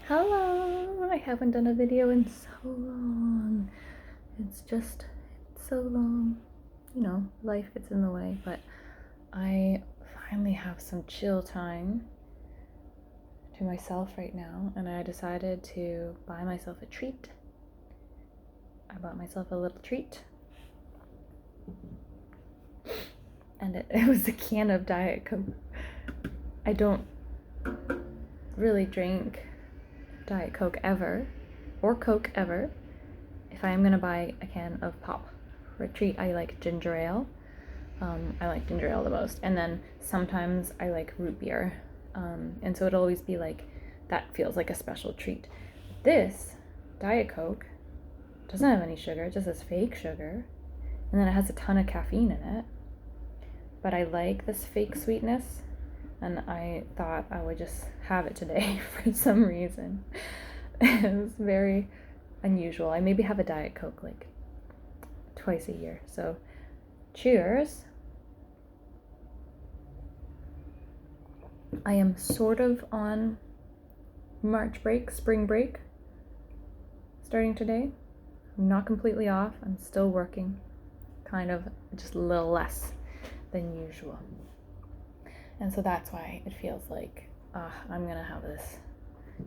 Hello! I haven't done a video in so long. It's so long. You know, life gets in the way, but I finally have some chill time to myself right now, and I decided to buy myself a treat. I bought myself a little treat, and it was a can of Diet Coke. I don't really drink Diet Coke ever, or Coke ever. If I am gonna buy a can of pop for a treat, I like ginger ale. I like ginger ale the most, and then sometimes I like root beer, and so it'll always be like that feels like a special treat. This Diet Coke doesn't have any sugar, it just has fake sugar, and then it has a ton of caffeine in it. But I like this fake sweetness, and I thought I would just have it today for some reason. It was very unusual. I maybe have a Diet Coke like twice a year. So cheers. I am sort of on March break, spring break, starting today. I'm not completely off. I'm still working, kind of just a little less than usual. And so that's why it feels like I'm gonna have this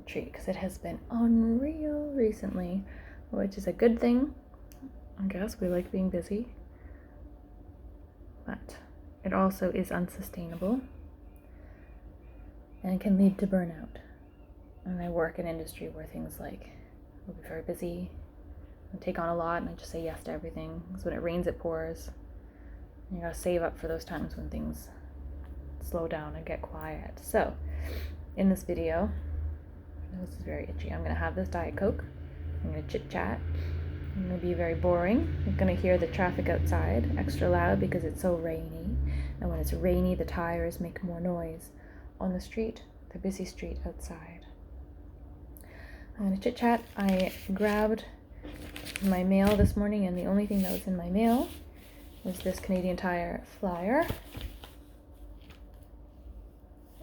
treat, because it has been unreal recently, which is a good thing. I guess we like being busy, but it also is unsustainable and it can lead to burnout. And I work in an industry where things like we'll be very busy and take on a lot, and I just say yes to everything, because when it rains it pours, and you gotta save up for those times when things slow down and get quiet. So in this video, this is very itchy, I'm gonna have this Diet Coke, I'm gonna chit chat, I'm gonna be very boring. You're gonna hear the traffic outside extra loud because it's so rainy, and when it's rainy the tires make more noise on the street, the busy street outside. I'm gonna chit chat. I grabbed my mail this morning, and the only thing that was in my mail was this Canadian Tire flyer.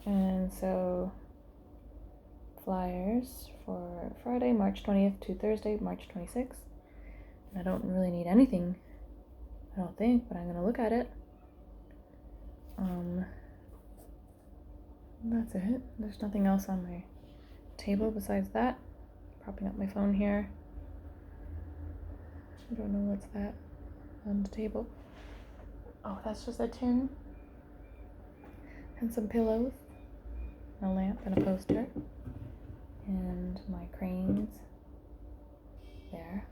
And so flyers for Friday, March 20th to Thursday, March 26th. And I don't really need anything, I don't think, but I'm gonna look at it. That's it. There's nothing else on my table besides that. Propping up my phone here. I don't know what's that on the table. Oh, that's just a tin and some pillows, a lamp and a poster, and my cranes there.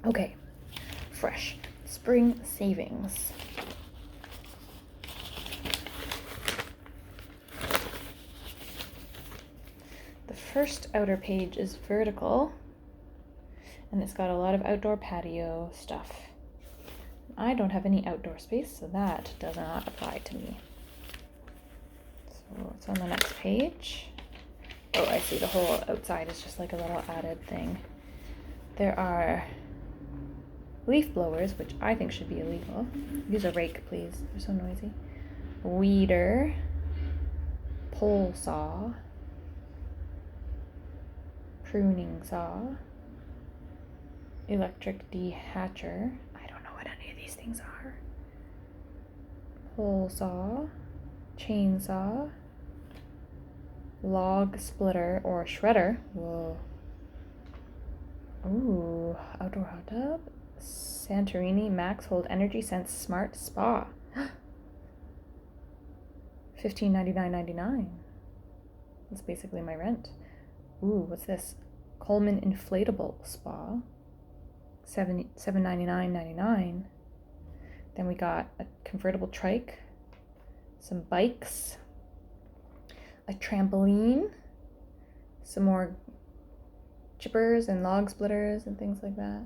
Okay, fresh spring savings. The first outer page is vertical, and it's got a lot of outdoor patio stuff. I don't have any outdoor space, so that does not apply to me. So it's on the next page. Oh, I see, the whole outside is just like a little added thing. There are leaf blowers, which I think should be illegal. Use a rake, please. They're so noisy. Weeder. Pole saw. Pruning saw. Electric dehatcher. I don't know what any of these things are. Pole saw. Chainsaw. Log splitter or shredder. Whoa. Ooh, outdoor hot tub. Santorini Max Hold Energy Sense Smart Spa. $15.99.99. That's basically my rent. Ooh, what's this? Coleman Inflatable Spa. $7.99.99. Then we got a convertible trike, some bikes, a trampoline, some more chippers and log splitters and things like that.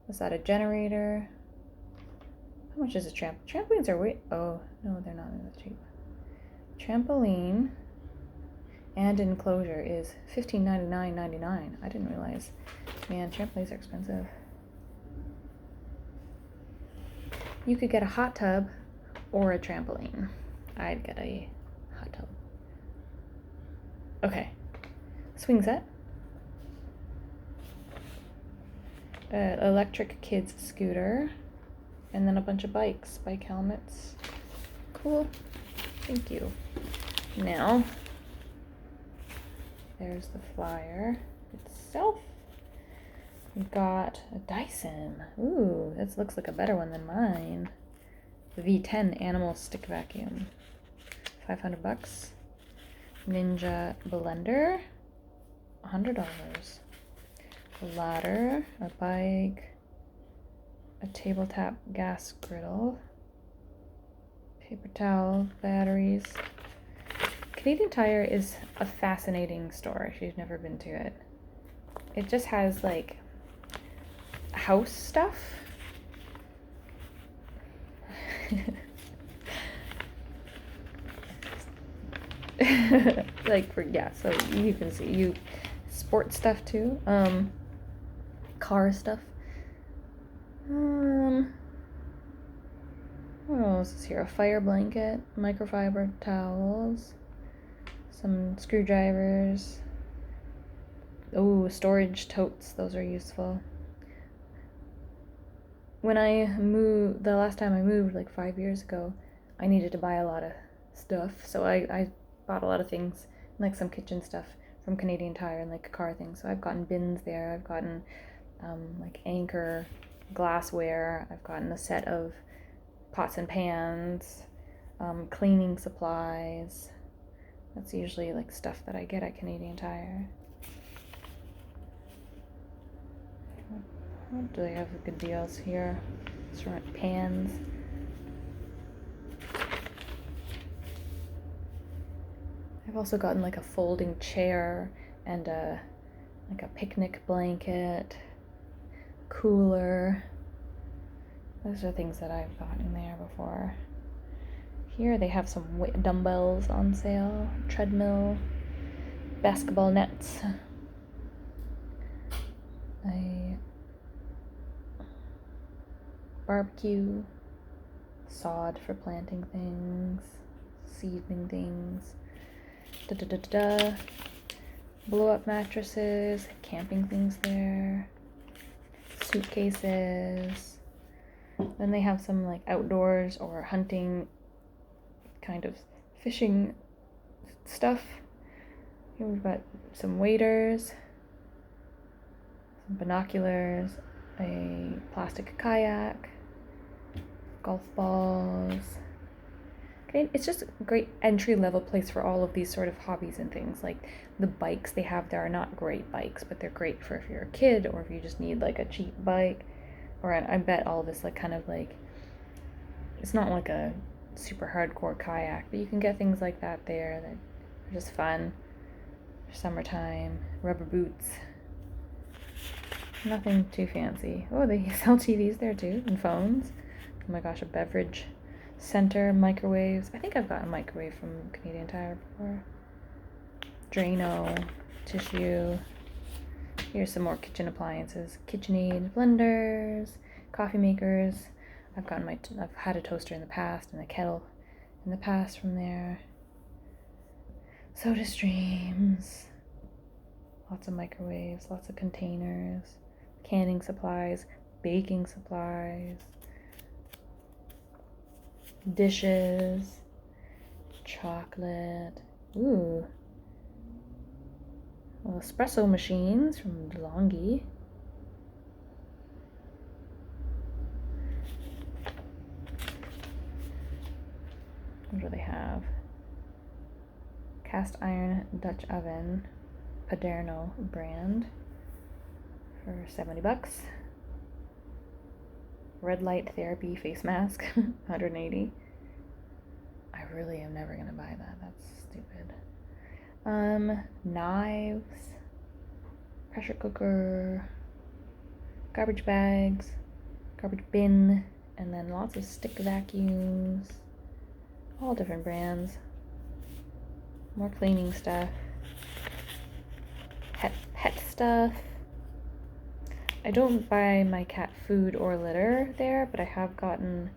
Was that a generator? How much is a trampolines are oh no, they're not that cheap. Trampoline and enclosure is $15.99.99. I didn't realize. Man, trampolines are expensive. You could get a hot tub or a trampoline. I'd get a hot tub. Okay. Swing set. Electric kids scooter. And then a bunch of bikes, bike helmets. Cool. Thank you. Now, there's the flyer itself. We've got a Dyson. Ooh, this looks like a better one than mine. The V10 animal stick vacuum. $500. Ninja blender. $100. A ladder, a bike, a tabletop gas griddle, paper towel, batteries. Canadian Tire is a fascinating store if you've never been to it. It just has like house stuff. Like so you can see sports stuff too. Car stuff. What else is here? A fire blanket, microfiber towels, some screwdrivers. Oh, storage totes. Those are useful. When I moved, the last time I moved, like 5 years ago, I needed to buy a lot of stuff. So I bought a lot of things, like some kitchen stuff from Canadian Tire and like car things. So I've gotten bins there. I've gotten like Anchor glassware. I've gotten a set of pots and pans, cleaning supplies. That's usually like stuff that I get at Canadian Tire. What do they have good deals here? Ceramic pans. I've also gotten like a folding chair and like a picnic blanket, cooler. Those are things that I've gotten there before. Here they have some dumbbells on sale, treadmill, basketball nets, a barbecue, sod for planting things, seeding things, blow up mattresses, camping things there, suitcases. Then they have some like outdoors or hunting kind of fishing stuff. Here we've got some waders, some binoculars, a plastic kayak, golf balls. Okay, it's just a great entry-level place for all of these sort of hobbies and things. Like the bikes they have there are not great bikes, but they're great for if you're a kid or if you just need like a cheap bike. Or I bet all this like kind of like, it's not like a super hardcore kayak, but you can get things like that there that are just fun for summertime. Rubber boots. Nothing too fancy. Oh, they sell TVs there too, and phones. Oh my gosh, a beverage center, microwaves. I think I've gotten a microwave from Canadian Tire before. Drano, tissue. Here's some more kitchen appliances. KitchenAid, blenders, coffee makers. I've had a toaster in the past and a kettle in the past from there. Soda streams. Lots of microwaves, lots of containers, canning supplies, baking supplies, dishes, chocolate. Ooh. Well, espresso machines from DeLonghi. What do they have? Cast iron Dutch oven, Paderno brand, for $70. Red light therapy face mask, $180. I really am never gonna buy that. That's stupid. Knives, pressure cooker, garbage bags, garbage bin, and then lots of stick vacuums, all different brands. More cleaning stuff, pet stuff. I don't buy my cat food or litter there, but I have gotten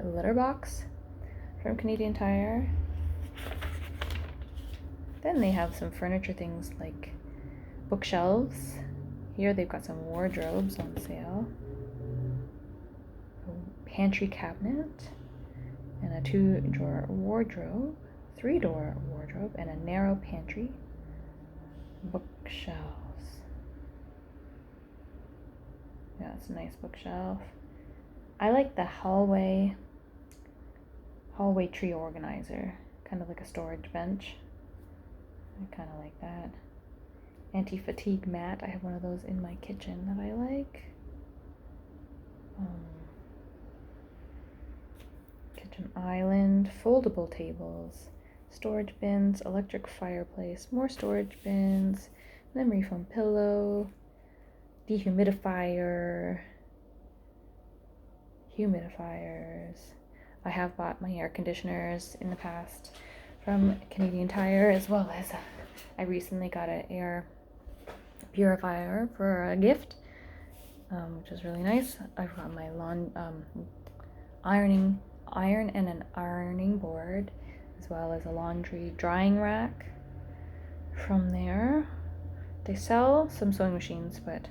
litter box from Canadian Tire. Then they have some furniture things like bookshelves. Here they've got some wardrobes on sale. A pantry cabinet and a 2-drawer wardrobe, 3-door wardrobe, and a narrow pantry. Bookshelves. Yeah, it's a nice bookshelf. I like the hallway tree organizer, kind of like a storage bench. I kind of like that. Anti-fatigue mat. I have one of those in my kitchen that I like. Kitchen island, foldable tables, storage bins, electric fireplace, more storage bins, memory foam pillow, dehumidifier, humidifiers. I have bought my air conditioners in the past from Canadian Tire, as well as I recently got an air purifier for a gift, which is really nice. I've got my iron and an ironing board, as well as a laundry drying rack from there. They sell some sewing machines, but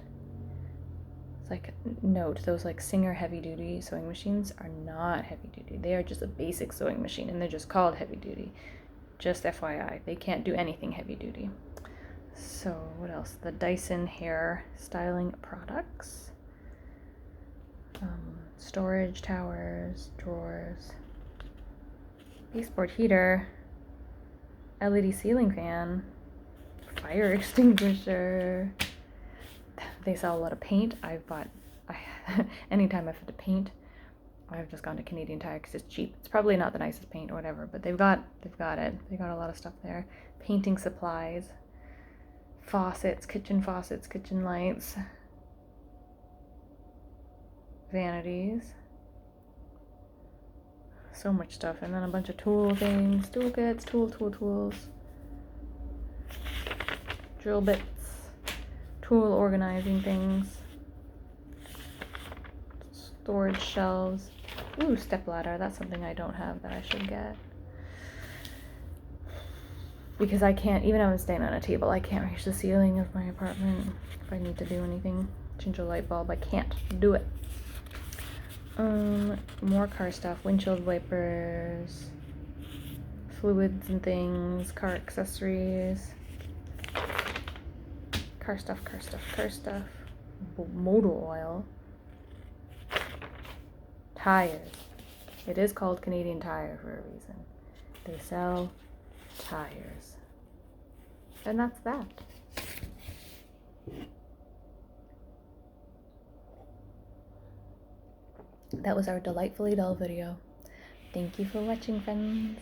it's like, note, those like Singer heavy duty sewing machines are not heavy duty. They are just a basic sewing machine, and they're just called heavy duty. Just FYI, they can't do anything heavy duty. So what else? The Dyson hair styling products, storage towers, drawers, baseboard heater, LED ceiling fan, fire extinguisher. They sell a lot of paint. Anytime I've had to paint, I've just gone to Canadian Tire because it's cheap. It's probably not the nicest paint or whatever, but they've got it. They got a lot of stuff there. Painting supplies, faucets, kitchen lights, vanities. So much stuff. And then a bunch of tool things, toolkits, tools, drill bits, tool organizing things, storage shelves. Ooh, stepladder. That's something I don't have that I should get. Because I can't, even if I'm staying on a table, I can't reach the ceiling of my apartment if I need to do anything. Change a light bulb, I can't do it. More car stuff, windshield wipers, fluids and things, car accessories, car stuff, motor oil, tires. It is called Canadian Tire for a reason. They sell tires. And that's that. That was our delightfully dull video. Thank you for watching, friends.